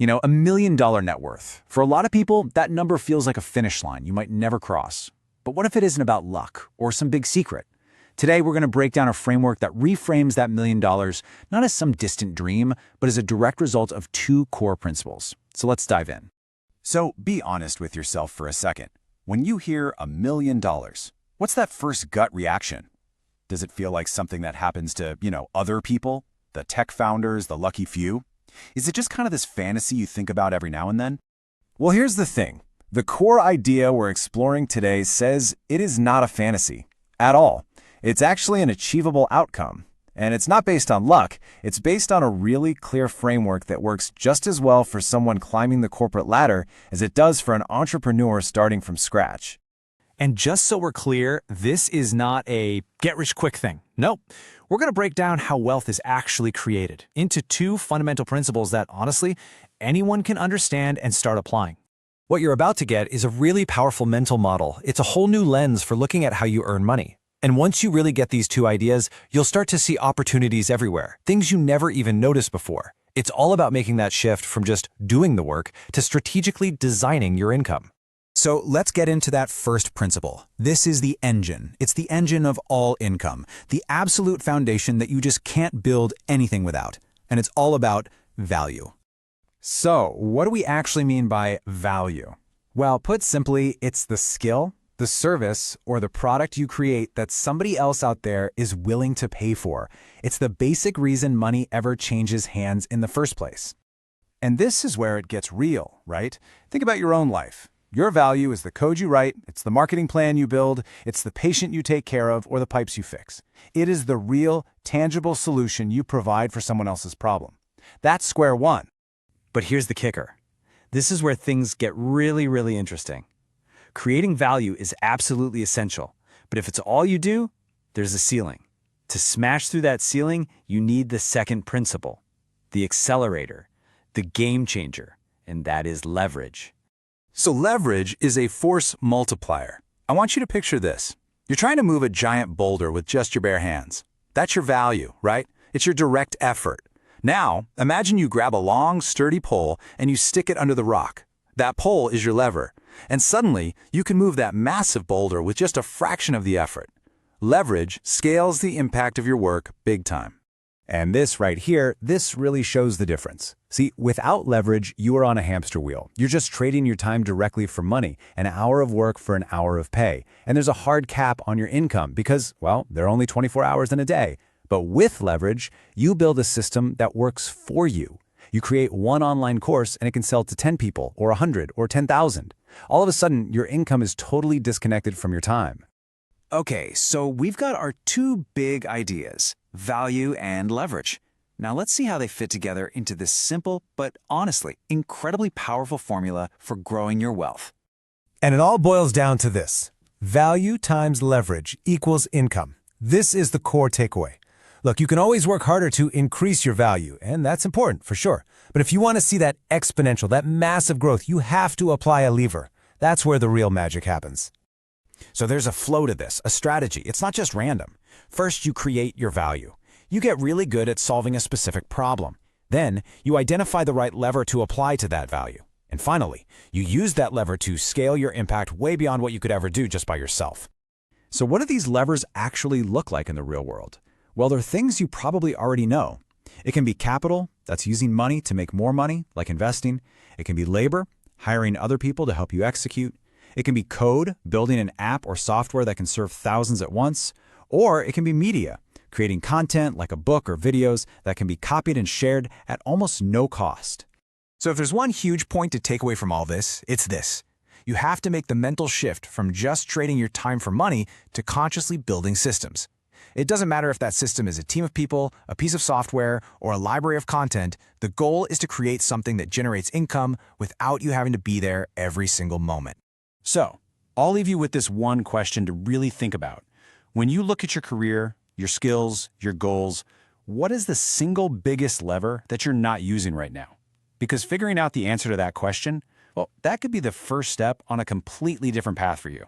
$1 million net worth. For a lot of people, that number feels like a finish line you might never cross. But what if it isn't about luck or some big secret? Today, we're going to break down a framework that reframes that $1 million not as some distant dream, but as a direct result of two core principles. So let's dive in. So be honest with yourself for a second. When you hear $1 million, what's that first gut reaction? Does it feel like something that happens to, other people? The tech founders, the lucky few? Is it just kind of this fantasy you think about every now and then? Well, here's the thing. The core idea we're exploring today says it is not a fantasy at all. It's actually an achievable outcome. And it's not based on luck. It's based on a really clear framework that works just as well for someone climbing the corporate ladder as it does for an entrepreneur starting from scratch. And just so we're clear, this is not a get-rich-quick thing. Nope. We're going to break down how wealth is actually created into two fundamental principles that, honestly, anyone can understand and start applying. What you're about to get is a really powerful mental model. It's a whole new lens for looking at how you earn money. And once you really get these two ideas, you'll start to see opportunities everywhere, things you never even noticed before. It's all about making that shift from just doing the work to strategically designing your income. So let's get into that first principle. This is the engine. It's the engine of all income, the absolute foundation that you just can't build anything without. And it's all about value. So what do we actually mean by value? Well, put simply, it's the skill, the service, or the product you create that somebody else out there is willing to pay for. It's the basic reason money ever changes hands in the first place. And this is where it gets real, right? Think about your own life. Your value is the code you write, it's the marketing plan you build, it's the patient you take care of, or the pipes you fix. It is the real, tangible solution you provide for someone else's problem. That's square one. But here's the kicker. This is where things get really, really interesting. Creating value is absolutely essential, but if it's all you do, there's a ceiling. To smash through that ceiling, you need the second principle, the accelerator, the game changer, and that is leverage. So leverage is a force multiplier. I want you to picture this. You're trying to move a giant boulder with just your bare hands. That's your value, right? It's your direct effort. Now, imagine you grab a long, sturdy pole and you stick it under the rock. That pole is your lever. And suddenly, you can move that massive boulder with just a fraction of the effort. Leverage scales the impact of your work big time. And this right here, this really shows the difference. See, without leverage, you are on a hamster wheel. You're just trading your time directly for money, an hour of work for an hour of pay. And there's a hard cap on your income because, well, there are only 24 hours in a day. But with leverage, you build a system that works for you. You create one online course and it can sell to 10 people or 100 or 10,000. All of a sudden, your income is totally disconnected from your time. Okay, so we've got our two big ideas, value and leverage. Now let's see how they fit together into this simple, but honestly, incredibly powerful formula for growing your wealth. And it all boils down to this. Value times leverage equals income. This is the core takeaway. Look, you can always work harder to increase your value, and that's important for sure. But if you want to see that exponential, that massive growth, you have to apply a lever. That's where the real magic happens. So there's a flow to this, a strategy. It's not just random. First, you create your value. You get really good at solving a specific problem. Then, you identify the right lever to apply to that value. And finally, you use that lever to scale your impact way beyond what you could ever do just by yourself. So what do these levers actually look like in the real world? Well, they're things you probably already know. It can be capital, that's using money to make more money, like investing. It can be labor, hiring other people to help you execute. It can be code, building an app or software that can serve thousands at once. Or it can be media, creating content like a book or videos that can be copied and shared at almost no cost. So if there's one huge point to take away from all this, it's this. You have to make the mental shift from just trading your time for money to consciously building systems. It doesn't matter if that system is a team of people, a piece of software, or a library of content. The goal is to create something that generates income without you having to be there every single moment. So, I'll leave you with this one question to really think about. When you look at your career, your skills, your goals, what is the single biggest lever that you're not using right now? Because figuring out the answer to that question, well, that could be the first step on a completely different path for you.